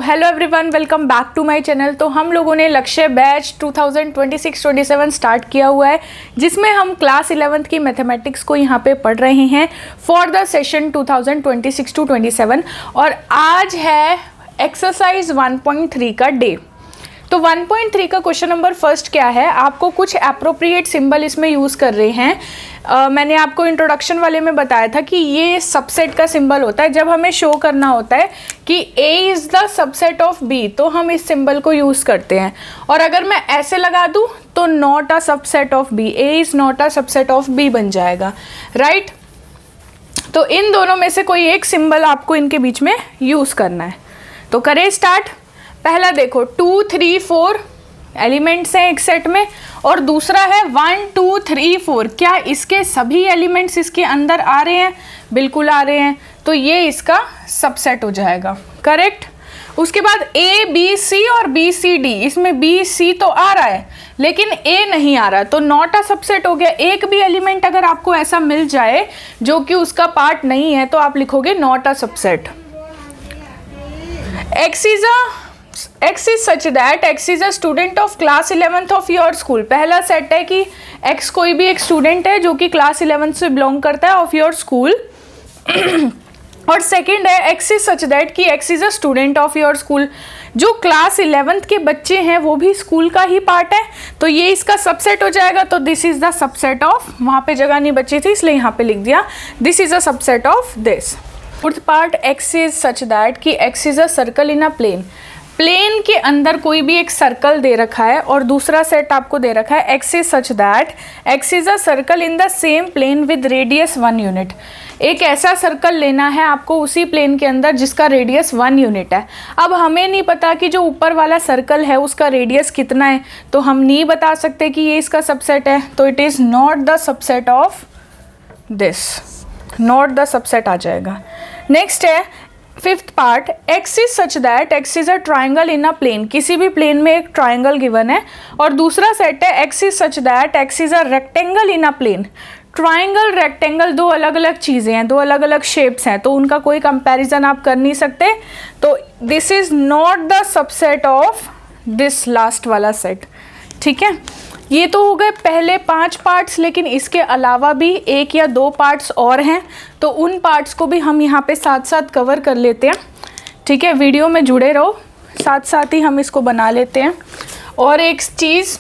Hello everyone, welcome back to my channel. तो हम लोगों ने लक्ष्य बैच 2026-27 स्टार्ट किया हुआ है, जिसमें हम क्लास 11th की मैथमेटिक्स को यहाँ पे पढ़ रहे हैं फॉर द सेशन 2026-27। और आज है एक्सरसाइज 1.3 का डे। तो 1.3 का क्वेश्चन नंबर फर्स्ट क्या है, आपको कुछ एप्रोप्रिएट सिंबल इसमें यूज़ कर रहे हैं। मैंने आपको इंट्रोडक्शन वाले में बताया था कि ये सबसेट का सिंबल होता है। जब हमें शो करना होता है कि A is the subset of B, तो हम इस सिंबल को यूज़ करते हैं। और अगर मैं ऐसे लगा दूँ तो not a subset of B, A is not a subset of B बन जाएगा, राइट। तो इन दोनों में से कोई एक सिंबल आपको इनके बीच में यूज़ करना है। तो करें स्टार्ट। पहला देखो 2, 3, 4 एलिमेंट्स हैं एक सेट में, और दूसरा है 1, 2, 3, 4। क्या इसके सभी एलिमेंट्स इसके अंदर आ रहे हैं? बिल्कुल आ रहे हैं, तो ये इसका सबसेट हो जाएगा, करेक्ट। उसके बाद A, B, C और B, C, D, इसमें B, C तो आ रहा है लेकिन A नहीं आ रहा, तो नॉट अ सबसेट हो गया। एक भी एलिमेंट अगर आपको ऐसा मिल जाए जो कि उसका पार्ट नहीं है तो आप लिखोगे not a subset. X is such that X is a student of class 11th of your school। पहला सेट है कि X कोई भी एक स्टूडेंट है जो कि क्लास 11th से बिलोंग करता है ऑफ योर स्कूल। और सेकंड है X is such that कि X is a student of your school। जो क्लास 11th के बच्चे हैं वो भी स्कूल का ही पार्ट है, तो ये इसका सबसेट हो जाएगा। तो this is the subset of, वहाँ पे जगह नहीं बची थी इसलिए यहाँ पे लिख दिया, this is a subset of this. Fourth part X is such that कि X is a circle in a plane। Plane के अंदर कोई भी एक सर्कल दे रखा है और दूसरा सेट आपको दे रखा है X is such that X is a circle in the same plane with radius 1 unit. एक ऐसा सर्कल लेना है आपको उसी प्लेन के अंदर जिसका रेडियस 1 यूनिट है। अब हमें नहीं पता कि जो ऊपर वाला सर्कल है उसका रेडियस कितना है, तो हम नहीं बता सकते कि ये इसका सबसेट है, तो it is not the subset of this, not the subset आ जाएगा। नेक्स्ट है fifth part X is such that X is a triangle in a plane। किसी भी प्लेन में एक ट्राइंगल गिवन है, और दूसरा सेट है X is such that X is a rectangle in a plane। Triangle rectangle दो अलग अलग चीज़ें हैं, दो अलग अलग शेप्स हैं, तो उनका कोई कंपैरिजन आप कर नहीं सकते, तो this is not the subset of this last वाला सेट, ठीक है। ये तो हो गए पहले 5 पार्ट्स, लेकिन इसके अलावा भी 1 या 2 पार्ट्स और हैं, तो उन पार्ट्स को भी हम यहाँ पे साथ साथ कवर कर लेते हैं, ठीक है। वीडियो में जुड़े रहो, साथ साथ ही हम इसको बना लेते हैं। और एक चीज़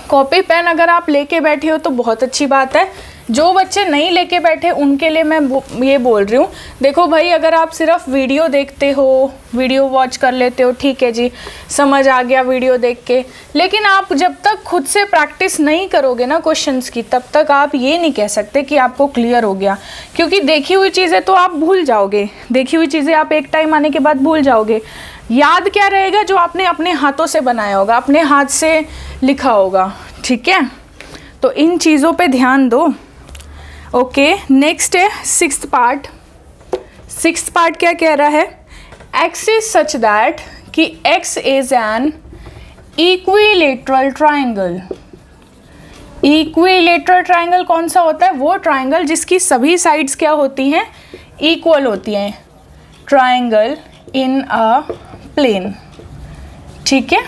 कॉपी पेन अगर आप लेके बैठे हो तो बहुत अच्छी बात है, जो बच्चे नहीं लेके बैठे उनके लिए मैं ये बोल रही हूँ, देखो भाई, अगर आप सिर्फ वीडियो देखते हो, वीडियो वॉच कर लेते हो, ठीक है जी, समझ आ गया वीडियो देख के, लेकिन आप जब तक खुद से प्रैक्टिस नहीं करोगे ना क्वेश्चंस की, तब तक आप ये नहीं कह सकते कि आपको क्लियर हो गया, क्योंकि देखी हुई चीज़ें तो आप भूल जाओगे, देखी हुई चीज़ें आप एक टाइम आने के बाद भूल जाओगे। याद क्या रहेगा? जो आपने अपने हाथों से बनाया होगा, अपने हाथ से लिखा होगा, ठीक है। तो इन चीज़ों पे ध्यान दो। ओके, नेक्स्ट है सिक्स्थ पार्ट। सिक्स्थ पार्ट क्या कह रहा है? X is such that कि X is an equilateral triangle। Equilateral triangle कौन सा होता है? वो ट्राइंगल जिसकी सभी साइड्स क्या होती हैं? इक्वल होती हैं। ट्राइंगल इन अ प्लेन, ठीक है।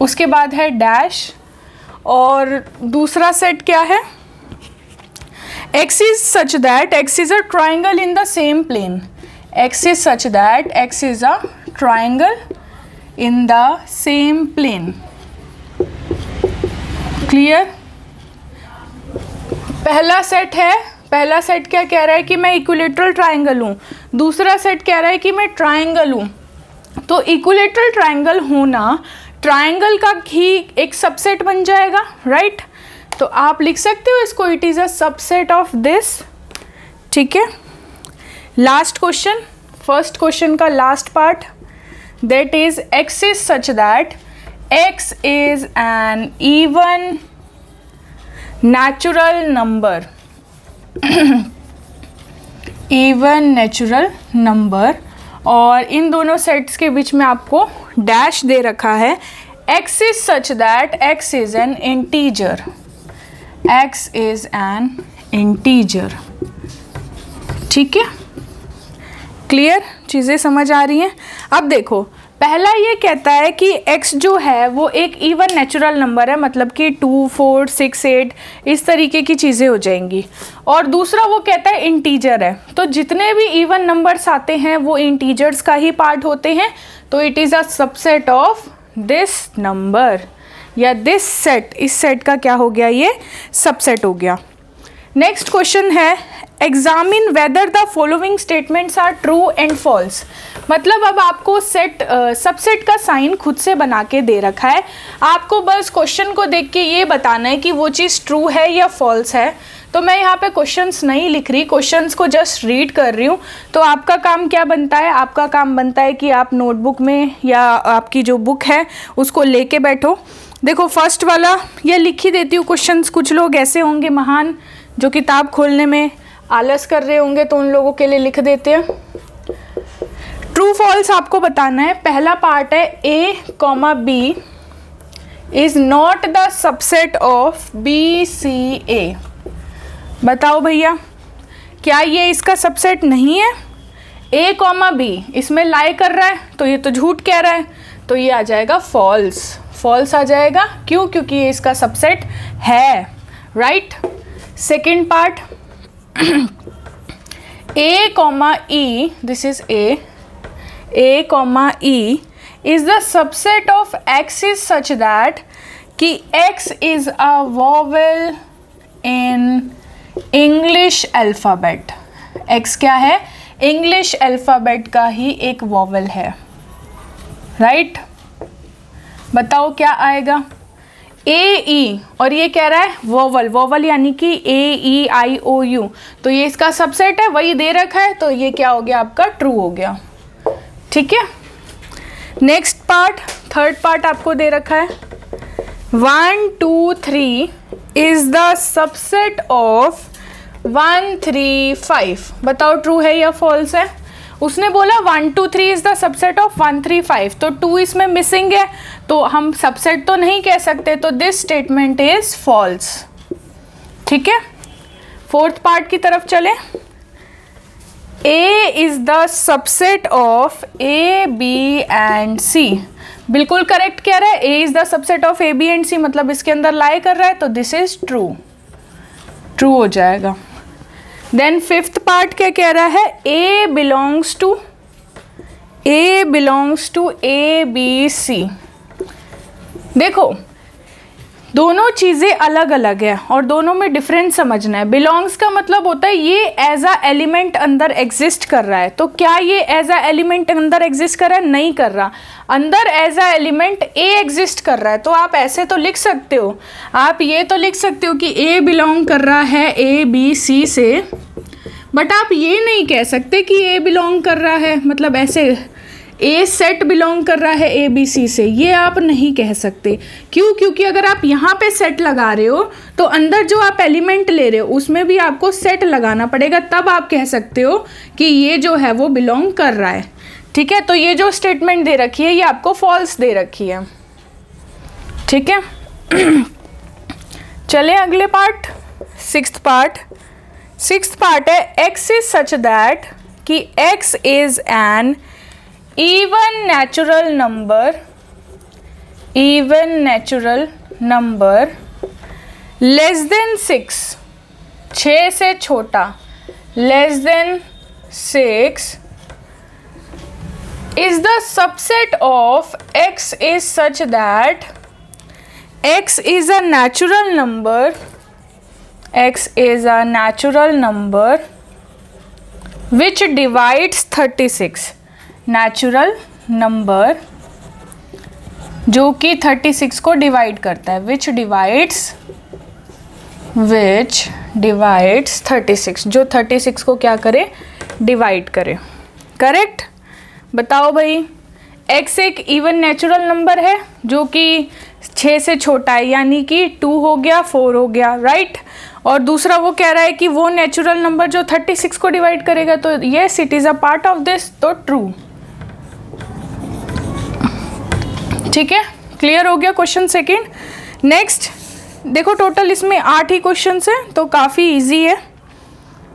उसके बाद है डैश, और दूसरा सेट क्या है? X is such that X is a triangle in the same plane। X is such that X is a triangle in the same plane। Clear? पहला सेट है, पहला सेट क्या कह रहा है कि मैं इक्विलेटरल ट्राइंगल हूँ, दूसरा सेट कह रहा है कि मैं ट्राइंगल हूँ। तो इक्विलेटरल ट्राइंगल होना ट्राइंगल का ही एक सबसेट बन जाएगा, राइट। तो आप लिख सकते हो इसको, it is a subset of this, ठीक है। लास्ट क्वेश्चन, फर्स्ट क्वेश्चन का last part, that is X is such that X is an even natural number। even natural number, और इन दोनों सेट्स के बीच में आपको डैश दे रखा है। X is such that X is an integer। X is an integer, ठीक है। Clear, चीज़ें समझ आ रही हैं। अब देखो, पहला ये कहता है कि x जो है वो एक इवन नेचुरल नंबर है, मतलब कि 2, 4, 6, 8 इस तरीके की चीज़ें हो जाएंगी। और दूसरा वो कहता है इंटीजर है, तो जितने भी इवन नंबर्स आते हैं वो इंटीजर्स का ही पार्ट होते हैं, तो it is a subset of this number या दिस सेट। इस सेट का क्या हो गया, ये सबसेट हो गया। नेक्स्ट क्वेश्चन है examine whether the following statements are true and false. मतलब अब आपको सबसेट का साइन खुद से बना के दे रखा है, आपको बस क्वेश्चन को देख के ये बताना है कि वो चीज़ ट्रू है या फॉल्स है। तो मैं यहाँ पे क्वेश्चंस नहीं लिख रही, क्वेश्चंस को जस्ट रीड कर रही हूँ। तो आपका काम क्या बनता है, आपका काम बनता है कि आप नोटबुक में या आपकी जो बुक है उसको लेके बैठो। देखो फर्स्ट वाला ये लिख ही देती हूँ क्वेश्चंस। कुछ लोग ऐसे होंगे महान जो किताब खोलने में आलस कर रहे होंगे, तो उन लोगों के लिए लिख देते हैं। ट्रू फॉल्स आपको बताना है। पहला पार्ट है a, b is not the subset of b, c, a। बताओ भैया, क्या ये इसका सबसेट नहीं है? a, b इसमें लाई कर रहा है, तो ये तो झूठ कह रहा है, तो ये आ जाएगा फॉल्स। फॉल्स आ जाएगा, क्यों? क्योंकि ये इसका सबसेट है, right. Second part a, e, this is a, e is the subset of x is such that कि x is a vowel in English alphabet। x क्या है? English alphabet का ही एक vowel है, राइट। बताओ क्या आएगा? ए ई, और ये कह रहा है वोवल। वोवल यानी कि ए ई आई ओ यू, तो ये इसका सबसेट है, वही दे रखा है, तो ये क्या हो गया आपका? ट्रू हो गया, ठीक है। नेक्स्ट पार्ट, थर्ड पार्ट आपको दे रखा है 1, 2, 3 इज द सबसेट ऑफ 1, 3, 5। बताओ ट्रू है या फॉल्स है? उसने बोला 1, 2, 3 इज द सबसेट ऑफ 1, 3, 5, तो 2 इसमें मिसिंग है, तो हम सबसेट तो नहीं कह सकते, तो दिस स्टेटमेंट इज फॉल्स, ठीक है। फोर्थ पार्ट की तरफ चले। A is the subset of A, B and C। बिल्कुल करेक्ट कह रहा है, A is the subset of A, B and C, मतलब इसके अंदर लाई कर रहा है, तो दिस इज ट्रू, ट्रू हो जाएगा। देन फिफ्थ पार्ट क्या कह रहा है? A belongs to A, B, C। देखो दोनों चीज़ें अलग अलग है और दोनों में डिफरेंस समझना है। बिलोंग्स का मतलब होता है ये एज अ एलिमेंट अंदर एग्जिस्ट कर रहा है, तो क्या ये एज अ एलिमेंट अंदर एग्जिस्ट कर रहा है? नहीं कर रहा। अंदर as a element A exist कर रहा है, तो आप ऐसे तो लिख सकते हो, आप ये तो लिख सकते हो कि ए बिलोंग कर रहा है ए, बी, सी से, बट आप ये नहीं कह सकते कि ए बिलोंग कर रहा है, मतलब ऐसे ए सेट बिलोंग कर रहा है ए, बी, सी से, ये आप नहीं कह सकते। क्यों? क्योंकि अगर आप यहाँ पे सेट लगा रहे हो तो अंदर जो आप एलिमेंट ले रहे हो उसमें भी आपको सेट लगाना पड़ेगा, तब आप कह सकते हो कि ये जो है वो बिलोंग कर रहा है, ठीक है। तो ये जो स्टेटमेंट दे रखी है ये आपको फॉल्स दे रखी है, ठीक है। चले अगले पार्ट, सिक्स्थ पार्ट है एक्स इज सच दैट कि x is an even natural number less than 6, 6 से छोटा, less than 6 is the subset of x is such that x is a natural number which divides 36। Natural number जो कि 36 को divide करता है, विच divides 36, जो 36 को क्या करे? डिवाइड करे, करेक्ट। बताओ भाई, x एक इवन नेचुरल नंबर है जो कि 6 से छोटा है, यानी कि 2 हो गया, 4 हो गया, राइट। और दूसरा वो कह रहा है कि वो नेचुरल नंबर जो 36 को डिवाइड करेगा, तो yes it is a part of this, तो ट्रू, ठीक है। क्लियर हो गया क्वेश्चन सेकंड। नेक्स्ट देखो, टोटल इसमें 8 ही क्वेश्चन है, तो काफ़ी इजी है।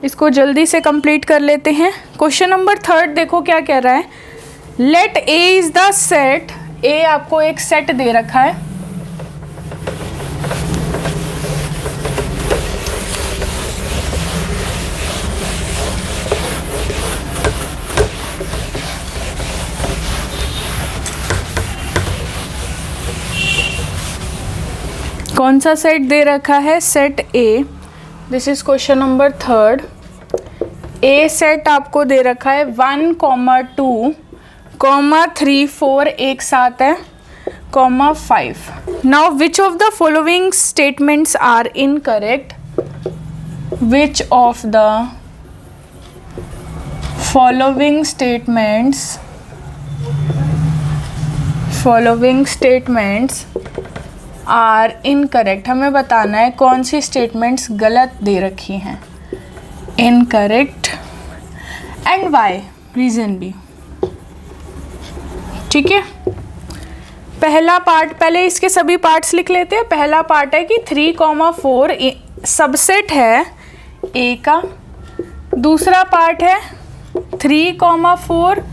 इसको जल्दी से कंप्लीट कर लेते हैं। क्वेश्चन नंबर 3 देखो क्या कह रहा है। Let A is the set, A आपको एक सेट दे रखा है, कौन सा सेट दे रखा है? Set A. This is question number 3। A set आपको दे रखा है 1, 2, 3, 4 एक साथ है, 5। Now which of the following statements are incorrect? Which of the following statements are incorrect. हमें बताना है कौन सी स्टेटमेंट्स गलत दे रखी हैं। इनकरेक्ट एंड वाई, रीजन भी। ठीक है, पहला पार्ट, पहले इसके सभी पार्ट्स लिख लेते हैं। पहला पार्ट है कि 3, 4 सबसेट है ए का। दूसरा पार्ट है 3, 4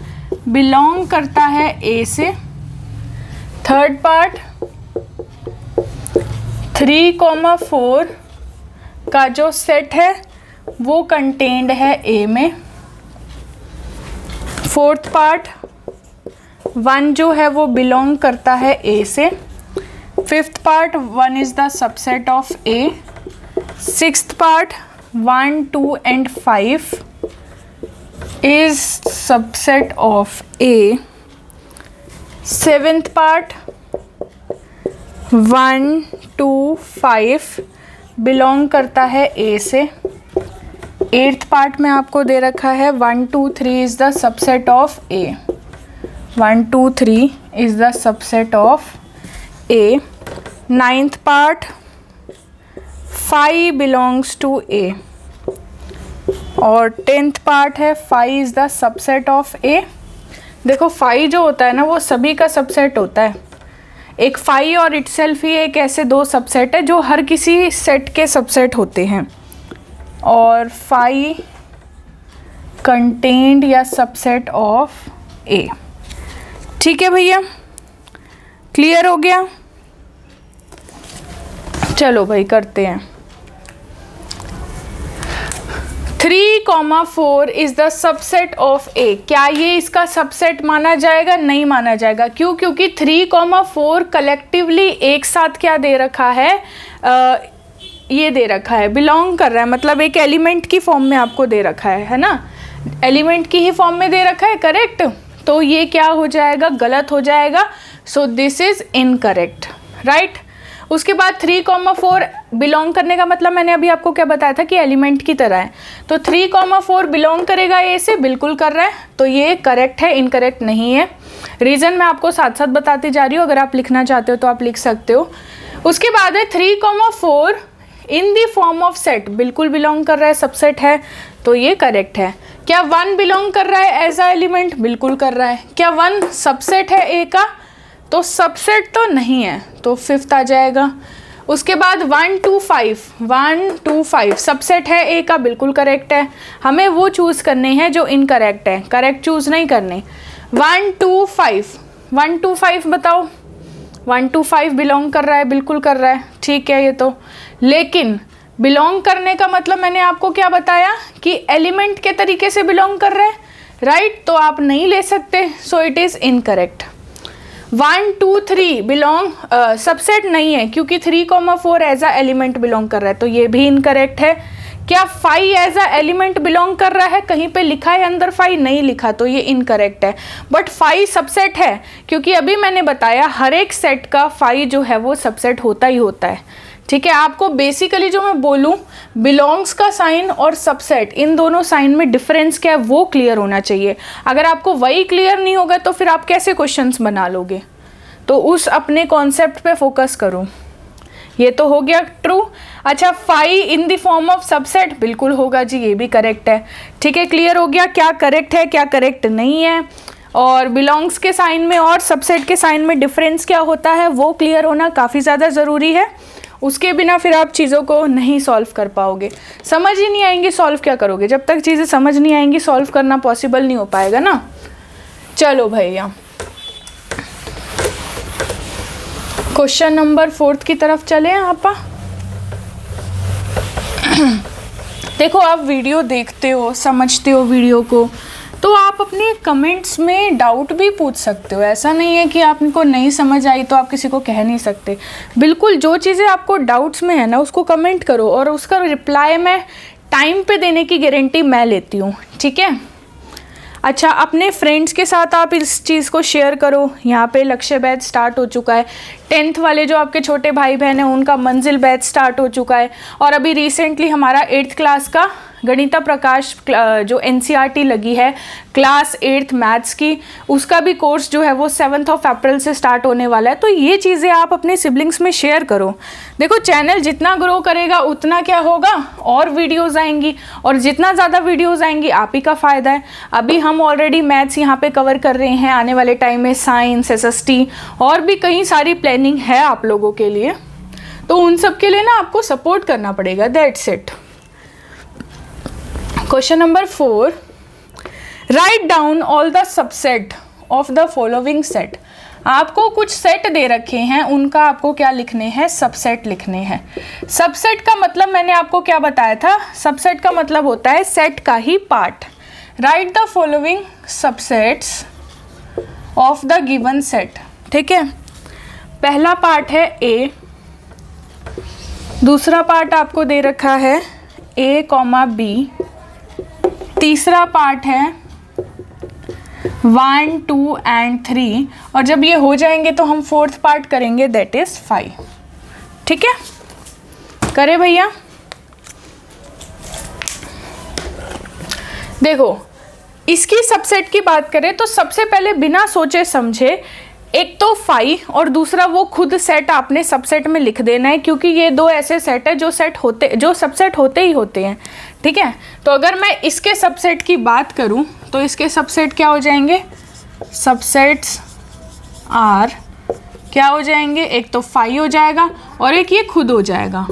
बिलोंग करता है ए से। थर्ड पार्ट 3, 4 का जो सेट है वो कंटेन्ड है ए में। फोर्थ पार्ट 1 जो है वो बिलोंग करता है ए से। Fifth part 1 is the subset of A. Sixth part 1, 2 and 5 is subset of A. Seventh part 1, 2, 5 belong करता है ए से। एट्थ पार्ट में आपको दे रखा है 1, 2, 3 is the subset of A. 1, 2, 3 is the subset of A. Ninth part 5 belongs to A. और 10th part है 5 is the subset of A. देखो 5 जो होता है ना वो सभी का सबसेट होता है। एक 5 और इटसेल्फ ही एक ऐसे दो सबसेट है जो हर किसी सेट के सबसेट होते हैं। और 5 कंटेन्ड या सबसेट ऑफ ए। ठीक है भैया, क्लियर हो गया? चलो भाई करते हैं। 3, 4 इज द सबसेट ऑफ ए। क्या ये इसका सबसेट माना जाएगा? नहीं माना जाएगा। क्यों? क्योंकि 3, 4 कलेक्टिवली एक साथ क्या दे रखा है? ये दे रखा है, बिलोंग कर रहा है, मतलब एक एलिमेंट की फॉर्म में आपको दे रखा है ना? एलिमेंट की ही फॉर्म में दे रखा है, करेक्ट? तो ये क्या हो जाएगा? गलत हो जाएगा। So this is incorrect, right? उसके बाद 3, 4 बिलोंग करने का मतलब मैंने अभी आपको क्या बताया था कि एलिमेंट की तरह है। तो 3, 4 बिलोंग करेगा ए से, बिल्कुल कर रहा है, तो ये करेक्ट है, इनकरेक्ट नहीं है। रीज़न मैं आपको साथ साथ बताती जा रही हूँ, अगर आप लिखना चाहते हो तो आप लिख सकते हो। उसके बाद है 3, 4 इन दी फॉर्म ऑफ सेट, बिल्कुल बिलोंग कर रहा है, सबसेट है, तो ये करेक्ट है। क्या 1 बिलोंग कर रहा है एज अ एलिमेंट? बिल्कुल कर रहा है। क्या 1 सबसेट है ए का? तो सबसेट तो नहीं है, तो फिफ्थ आ जाएगा। उसके बाद 1, 2, 5 सबसेट है ए का, बिल्कुल करेक्ट है। हमें वो चूज़ करने हैं जो इनकरेक्ट है, करेक्ट चूज़ नहीं करने। 1, 2, 5 बताओ। 1, 2, 5 बिलोंग कर रहा है, बिल्कुल कर रहा है, ठीक है ये तो। लेकिन बिलोंग करने का मतलब मैंने आपको क्या बताया कि एलिमेंट के तरीके से बिलोंग कर रहा है, राइट? तो आप नहीं ले सकते, so it is incorrect. 1, 2, 3 belong subset नहीं है क्योंकि 3, 4 एज अ एलिमेंट बिलोंग कर रहा है, तो ये भी इनकरेक्ट है। क्या 5 एज अ एलिमेंट बिलोंग कर रहा है? कहीं पे लिखा है अंदर 5? नहीं लिखा, तो ये इनकरेक्ट है। बट 5 सबसेट है क्योंकि अभी मैंने बताया हर एक सेट का 5 जो है वो सबसेट होता ही होता है, ठीक है? आपको बेसिकली जो मैं बोलूँ, बिलोंग्स का साइन और सबसेट, इन दोनों साइन में डिफरेंस क्या है वो क्लियर होना चाहिए। अगर आपको वही क्लियर नहीं होगा तो फिर आप कैसे क्वेश्चंस बना लोगे? तो उस अपने कॉन्सेप्ट पे फोकस करो। ये तो हो गया ट्रू। अच्छा, 5 in the form of subset, बिल्कुल होगा जी, ये भी करेक्ट है। ठीक है, क्लियर हो गया क्या करेक्ट है क्या करेक्ट नहीं है। और बिलोंग्स के साइन में और सबसेट के साइन में डिफरेंस क्या होता है वो क्लियर होना काफ़ी ज़्यादा ज़रूरी है। उसके बिना फिर आप चीज़ों को नहीं सॉल्व कर पाओगे, समझ ही नहीं आएंगी, सॉल्व क्या करोगे? जब तक चीज़ें समझ नहीं आएंगी सॉल्व करना पॉसिबल नहीं हो पाएगा ना। चलो भैया क्वेश्चन नंबर 4 की तरफ चले आप। देखो आप वीडियो देखते हो, समझते हो वीडियो को, तो आप अपने कमेंट्स में डाउट भी पूछ सकते हो। ऐसा नहीं है कि आपको नहीं समझ आई तो आप किसी को कह नहीं सकते। बिल्कुल जो चीज़ें आपको डाउट्स में है ना उसको कमेंट करो और उसका रिप्लाई मैं टाइम पे देने की गारंटी मैं लेती हूँ, ठीक है। अच्छा, अपने फ्रेंड्स के साथ आप इस चीज़ को शेयर करो। यहाँ पे लक्ष्य बैच स्टार्ट हो चुका है, 10th वाले जो आपके छोटे भाई बहन हैं उनका मंजिल बैच स्टार्ट हो चुका है, और अभी रिसेंटली हमारा 8th क्लास का गणिता प्रकाश जो NCERT लगी है क्लास 8th मैथ्स की, उसका भी कोर्स जो है वो 7 अप्रैल से स्टार्ट होने वाला है। तो ये चीज़ें आप अपने सिबलिंग्स में शेयर करो। देखो चैनल जितना ग्रो करेगा उतना क्या होगा, और वीडियोज़ आएंगी, और जितना ज़्यादा वीडियोज़ आएंगी आप ही का फ़ायदा है। अभी हम ऑलरेडी मैथ्स यहाँ पे कवर कर रहे हैं, आने वाले टाइम में साइंस, SST और भी कई सारी प्लानिंग है आप लोगों के लिए, तो उन सब के लिए ना आपको सपोर्ट करना पड़ेगा, that's it. Question number 4, write down all the subset of the following set. आपको कुछ सेट दे रखे हैं, उनका आपको क्या लिखने हैं, सबसेट लिखने हैं। सबसेट का मतलब मैंने आपको क्या बताया था, सबसेट का मतलब होता है सेट का ही part. Write the following subsets of the given set, ठीक है। पहला पार्ट है A, दूसरा पार्ट आपको दे रखा है A, B, तीसरा पार्ट है 1, 2 and 3, और जब ये हो जाएंगे तो हम 4th पार्ट करेंगे, दैट इज 5, ठीक है। करे भैया, देखो इसकी सबसेट की बात करें तो सबसे पहले बिना सोचे समझे एक तो 5 और दूसरा वो खुद सेट आपने सबसेट में लिख देना है, क्योंकि ये दो ऐसे सेट है जो सबसेट होते ही होते हैं, ठीक है। तो अगर मैं इसके सबसेट की बात करूं तो इसके सबसेट क्या हो जाएंगे, सबसेट्स आर क्या हो जाएंगे, एक तो 5 हो जाएगा और एक ये खुद हो जाएगा।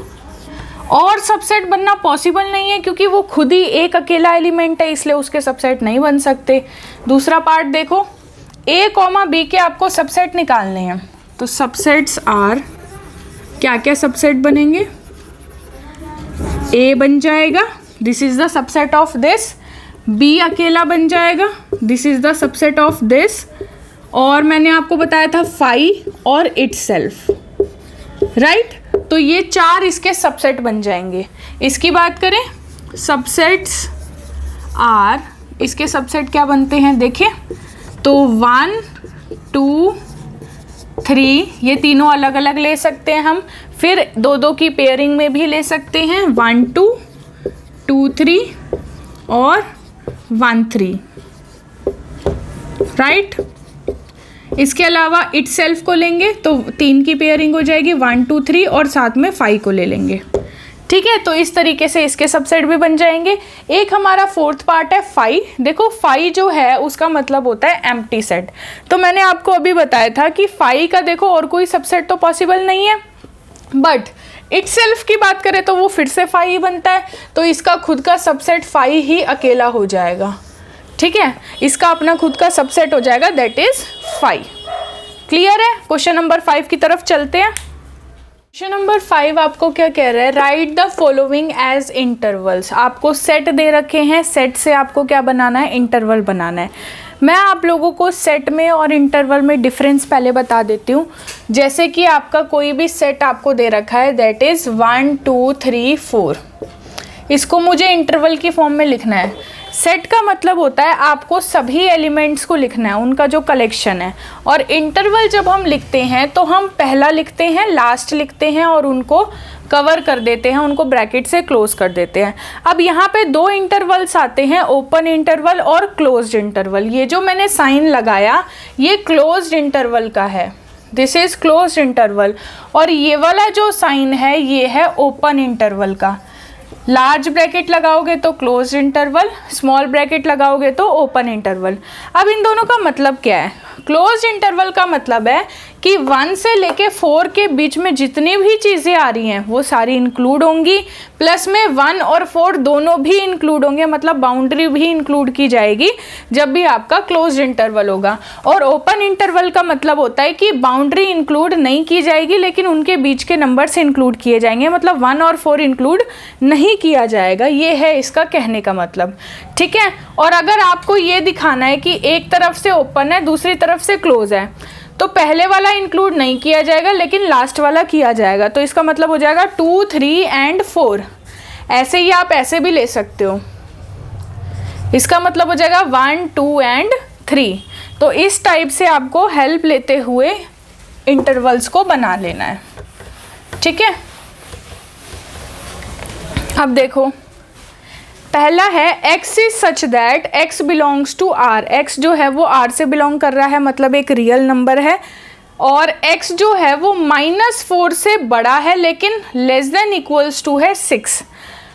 और सबसेट बनना पॉसिबल नहीं है क्योंकि वो खुद ही एक अकेला एलिमेंट है, इसलिए उसके सबसेट नहीं बन सकते। दूसरा पार्ट देखो, A, B के आपको सबसेट निकालने हैं, तो सबसेट्स आर क्या क्या सबसेट बनेंगे, A बन जाएगा, this is the subset of this, B अकेला बन जाएगा, this is the subset of this, और मैंने आपको बताया था 5 और इटसेल्फ, राइट। तो ये 4 इसके सबसेट बन जाएंगे। इसकी बात करें सबसेट्स आर, इसके सबसेट क्या बनते हैं देखिए, तो 1, 2, 3 ये तीनों अलग अलग ले सकते हैं हम, फिर 2-2 की पेयरिंग में भी ले सकते हैं, 1, 2, 2, 3 और 1, 3, राइट। इसके अलावा इटसेल्फ को लेंगे तो 3 की पेयरिंग हो जाएगी, 1, 2, 3 और साथ में 5 को ले लेंगे, ठीक है। तो इस तरीके से इसके सबसेट भी बन जाएंगे। एक हमारा 4th पार्ट है 5। देखो 5 जो है उसका मतलब होता है एम्प्टी सेट। तो मैंने आपको अभी बताया था कि 5 का देखो और कोई सबसेट तो पॉसिबल नहीं है, बट इटसेल्फ की बात करें तो वो फिर से 5 ही बनता है, तो इसका खुद का सबसेट 5 ही अकेला हो जाएगा, ठीक है। इसका अपना खुद का सबसेट हो जाएगा, दैट इज 5। क्लियर है। क्वेश्चन नंबर 5 की तरफ चलते हैं। क्वेश्चन नंबर 5 आपको क्या कह रहा है, write the following as intervals. आपको सेट दे रखे हैं, सेट से आपको क्या बनाना है, इंटरवल बनाना है। मैं आप लोगों को सेट में और इंटरवल में डिफरेंस पहले बता देती हूँ। जैसे कि आपका कोई भी सेट आपको दे रखा है, दैट इज़ 1, 2, 3, 4, इसको मुझे इंटरवल की फॉर्म में लिखना है। सेट का मतलब होता है आपको सभी एलिमेंट्स को लिखना है, उनका जो कलेक्शन है। और इंटरवल जब हम लिखते हैं तो हम पहला लिखते हैं, लास्ट लिखते हैं और उनको कवर कर देते हैं, उनको ब्रैकेट से क्लोज कर देते हैं। अब यहाँ पे 2 इंटरवल्स आते हैं, ओपन इंटरवल और क्लोज्ड इंटरवल। ये जो मैंने साइन लगाया ये क्लोज्ड इंटरवल का है, दिस इज क्लोज्ड इंटरवल, और ये वाला जो साइन है ये है ओपन इंटरवल का। लार्ज ब्रैकेट लगाओगे तो क्लोज इंटरवल, स्मॉल ब्रैकेट लगाओगे तो ओपन इंटरवल। अब इन दोनों का मतलब क्या है, क्लोज इंटरवल का मतलब है कि 1 से लेके 4 के बीच में जितनी भी चीज़ें आ रही हैं वो सारी इंक्लूड होंगी, प्लस में 1 और 4 दोनों भी इंक्लूड होंगे, मतलब बाउंड्री भी इंक्लूड की जाएगी जब भी आपका क्लोज्ड इंटरवल होगा। और ओपन इंटरवल का मतलब होता है कि बाउंड्री इंक्लूड नहीं की जाएगी लेकिन उनके बीच के नंबर से इंक्लूड किए जाएंगे, मतलब 1 और 4 इंक्लूड नहीं किया जाएगा, ये है इसका कहने का मतलब। ठीक है, और अगर आपको ये दिखाना है कि एक तरफ से ओपन है दूसरी तरफ से क्लोज है तो पहले वाला इंक्लूड नहीं किया जाएगा लेकिन लास्ट वाला किया जाएगा, तो इसका मतलब हो जाएगा 2, 3 एंड 4। ऐसे ही आप ऐसे भी ले सकते हो, इसका मतलब हो जाएगा 1, 2 एंड 3। तो इस टाइप से आपको हेल्प लेते हुए इंटरवल्स को बना लेना है। ठीक है, अब देखो पहला है x is such that x belongs to r। x जो है वो r से बिलोंग कर रहा है, मतलब एक रियल नंबर है, और x जो है वो -4 से बड़ा है लेकिन लेस देन इक्वल्स टू है 6।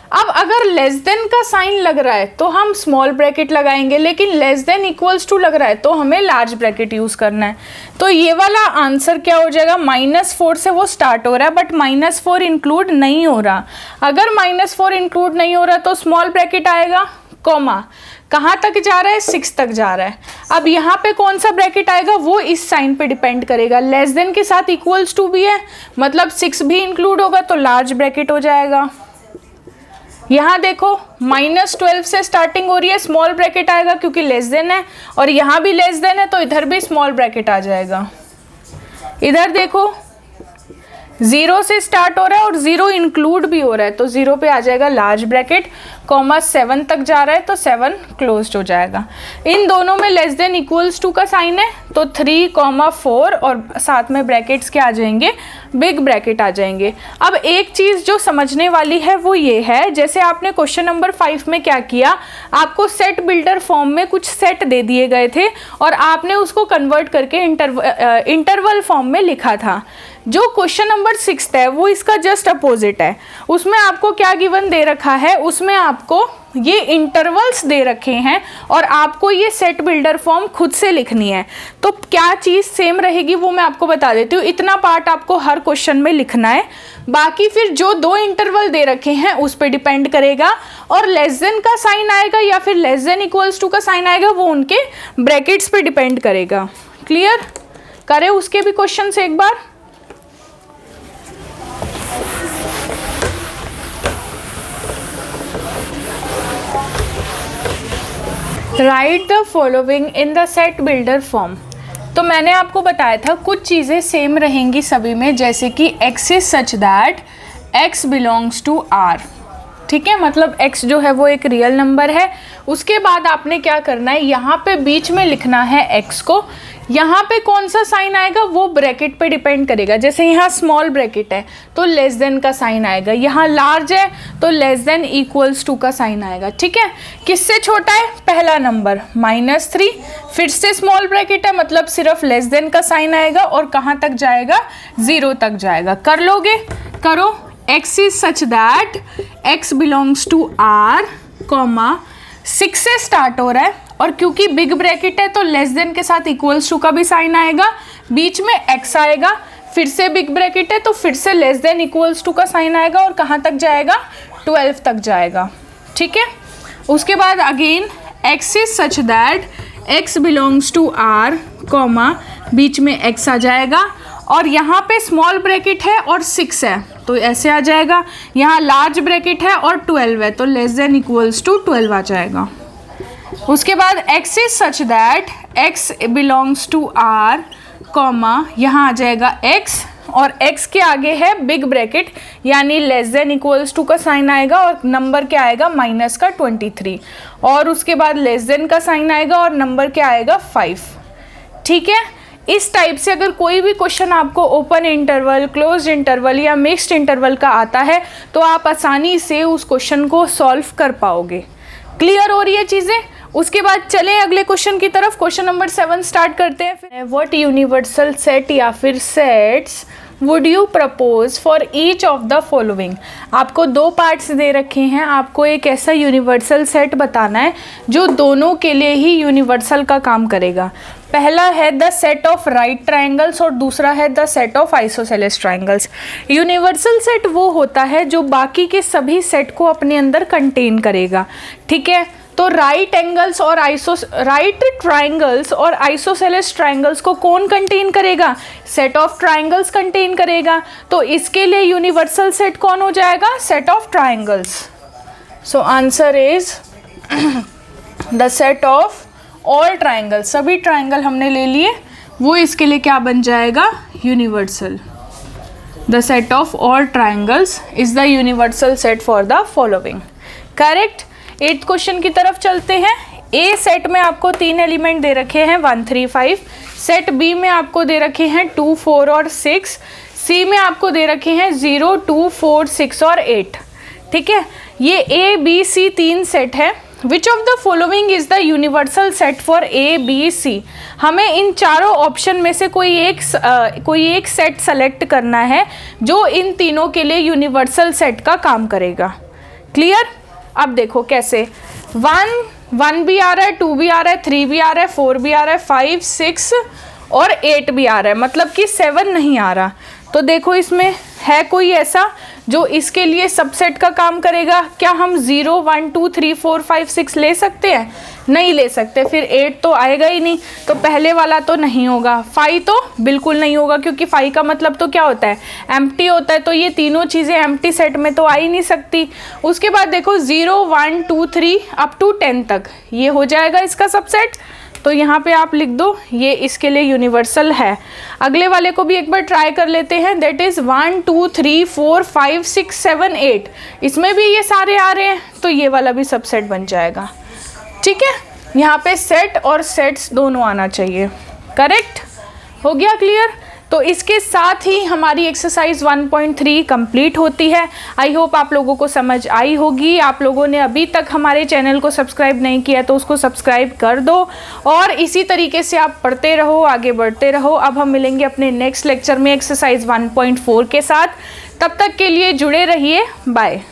अब अगर लेस देन का साइन लग रहा है तो हम स्मॉल ब्रैकेट लगाएंगे, लेकिन लेस देन इक्वल्स टू लग रहा है तो हमें लार्ज ब्रैकेट यूज़ करना है। तो ये वाला आंसर क्या हो जाएगा, -4 से वो स्टार्ट हो रहा है बट -4 इंक्लूड नहीं हो रहा। अगर -4 इंक्लूड नहीं हो रहा तो स्मॉल ब्रैकेट आएगा, कॉमा कहाँ तक जा रहा है, 6 तक जा रहा है। अब यहाँ पे कौन सा ब्रैकेट आएगा वो इस साइन पे डिपेंड करेगा। लेस देन के साथ इक्वल्स टू भी है, मतलब 6 भी इंक्लूड होगा तो लार्ज ब्रैकेट हो जाएगा। यहाँ देखो -12 से स्टार्टिंग हो रही है, स्मॉल ब्रैकेट आएगा क्योंकि लेस देन है, और यहाँ भी लेस देन है तो इधर भी स्मॉल ब्रैकेट आ जाएगा। इधर देखो 0 से स्टार्ट हो रहा है और 0 इंक्लूड भी हो रहा है तो 0 पे आ जाएगा लार्ज ब्रैकेट, कॉमा 7 तक जा रहा है तो 7 क्लोज्ड हो जाएगा। इन दोनों में लेस देन इक्वल्स टू का साइन है तो 3, 4 और साथ में ब्रैकेट्स के आ जाएंगे, बिग ब्रैकेट आ जाएंगे। अब एक चीज़ जो समझने वाली है वो ये है, जैसे आपने क्वेश्चन नंबर 5 में क्या किया, आपको सेट बिल्डर फॉर्म में कुछ सेट दे दिए गए थे और आपने उसको कन्वर्ट करके इंटरवल फॉर्म में लिखा था। जो क्वेश्चन नंबर 6 है वो इसका जस्ट अपोजिट है। उसमें आपको क्या गिवन दे रखा है, उसमें आपको ये इंटरवल्स दे रखे हैं और आपको ये सेट बिल्डर फॉर्म खुद से लिखनी है। तो क्या चीज़ सेम रहेगी वो मैं आपको बता देती हूँ। इतना पार्ट आपको हर क्वेश्चन में लिखना है, बाकी फिर जो 2 इंटरवल दे रखे हैं उस पर डिपेंड करेगा, और लेस देन का साइन आएगा या फिर लेस देन इक्वल्स टू का साइन आएगा वो उनके ब्रैकेट्स पे डिपेंड करेगा। क्लियर करें उसके भी क्वेश्चन से एक बार। Write the following in the set builder form. तो मैंने आपको बताया था कुछ चीज़ें सेम रहेंगी सभी में, जैसे कि x is such that x belongs to r। ठीक है, मतलब x जो है वो एक रियल नंबर है। उसके बाद आपने क्या करना है, यहाँ पे बीच में लिखना है x को। यहाँ पे कौन सा साइन आएगा वो ब्रैकेट पे डिपेंड करेगा। जैसे यहाँ स्मॉल ब्रैकेट है तो लेस देन का साइन आएगा, यहाँ लार्ज है तो लेस देन इक्वल्स टू का साइन आएगा। ठीक है, किससे छोटा है, पहला नंबर -3, फिर से स्मॉल ब्रैकेट है मतलब सिर्फ लेस देन का साइन आएगा और कहाँ तक जाएगा, 0 तक जाएगा। कर लोगे, करो। x is such that x belongs to r, comma 6 से स्टार्ट हो रहा है और क्योंकि बिग ब्रैकेट है तो लेस देन के साथ इक्वल्स टू का भी साइन आएगा, बीच में x आएगा, फिर से बिग ब्रैकेट है तो फिर से लेस देन इक्वल्स टू का साइन आएगा और कहाँ तक जाएगा, 12 तक जाएगा। ठीक है, उसके बाद again x is such that x belongs to r, comma बीच में x आ जाएगा और यहाँ पे स्मॉल ब्रैकेट है और 6 है तो ऐसे आ जाएगा। यहाँ लार्ज ब्रैकेट है और 12 है तो लेस देन इक्वल्स टू 12 आ जाएगा। उसके बाद x is such that x belongs to r, comma यहाँ आ जाएगा x और x के आगे है बिग ब्रैकेट यानी लेस देन इक्वल्स टू का साइन आएगा और नंबर क्या आएगा, -23, और उसके बाद लेस देन का साइन आएगा और नंबर क्या आएगा, 5। ठीक है, इस टाइप से अगर कोई भी क्वेश्चन आपको ओपन इंटरवल, क्लोज्ड इंटरवल या मिक्स्ड इंटरवल का आता है तो आप आसानी से उस क्वेश्चन को सॉल्व कर पाओगे। क्लियर हो रही है चीज़ें। उसके बाद चलें अगले क्वेश्चन की तरफ। क्वेश्चन नंबर 7 स्टार्ट करते हैं। व्हाट यूनिवर्सल सेट या फिर sets would you propose for each of the following. आपको 2 पार्ट्स दे रखे हैं, आपको एक ऐसा यूनिवर्सल सेट बताना है जो दोनों के लिए ही यूनिवर्सल का काम करेगा। पहला है the set of right triangles और दूसरा है the set of isosceles triangles. Universal set वो होता है जो बाकी के सभी सेट को अपने अंदर कंटेन करेगा, ठीक है। तो राइट ट्राइंगल्स और आइसोसेलेस ट्राइंगल्स को कौन कंटेन करेगा? सेट ऑफ ट्राइंगल्स कंटेन करेगा। तो इसके लिए यूनिवर्सल सेट कौन हो जाएगा? Set of triangles. So answer is the set of all triangle, सभी ट्राइंगल हमने ले लिए, वो इसके लिए क्या बन जाएगा? Universal. The set of all triangles is the universal set for the following. Correct. 8th question की तरफ चलते हैं। ए सेट में आपको 3 एलिमेंट दे रखे हैं 1 3 5। सेट बी में आपको दे रखे हैं 2 4 और 6। सी में आपको दे रखे हैं 0 2 4 6 और 8, ठीक है। ये ए बी सी 3 सेट है। Which of the following is the universal set for A B C? हमें इन चारों ऑप्शन में से कोई एक सेट सेलेक्ट करना है जो इन तीनों के लिए यूनिवर्सल सेट का काम करेगा। क्लियर? अब देखो कैसे। 1 भी आ रहा है, 2 भी आ रहा है, 3 भी आ रहा है, 4 भी आ रहा है, 5 6 और 8 भी आ रहा है, मतलब कि 7 नहीं आ रहा। तो देखो इसमें है कोई ऐसा जो इसके लिए सबसेट का काम करेगा? क्या हम 0 1 2 3 4 5 6 ले सकते हैं? नहीं ले सकते। फिर 8 तो आएगा ही नहीं, तो पहले वाला तो नहीं होगा। 5 तो बिल्कुल नहीं होगा, क्योंकि 5 का मतलब तो क्या होता है? एम्प्टी होता है। तो ये तीनों चीज़ें एम्प्टी सेट में तो आ ही नहीं सकती। उसके बाद देखो 0 1 2 3 अप टू 10 तक ये हो जाएगा इसका सबसेट। तो यहाँ पे आप लिख दो ये इसके लिए यूनिवर्सल है। अगले वाले को भी एक बार ट्राई कर लेते हैं। That is 1 2 3 4 5 6 7 8। इसमें भी ये सारे आ रहे हैं, तो ये वाला भी सबसेट बन जाएगा, ठीक है। यहाँ पे सेट और सेट्स दोनों आना चाहिए। करेक्ट? हो गया क्लियर? तो इसके साथ ही हमारी एक्सरसाइज 1.3 कंप्लीट होती है। आई होप आप लोगों को समझ आई होगी। आप लोगों ने अभी तक हमारे चैनल को सब्सक्राइब नहीं किया तो उसको सब्सक्राइब कर दो, और इसी तरीके से आप पढ़ते रहो, आगे बढ़ते रहो। अब हम मिलेंगे अपने नेक्स्ट लेक्चर में एक्सरसाइज 1.4 के साथ। तब तक के लिए जुड़े रहिए। बाय।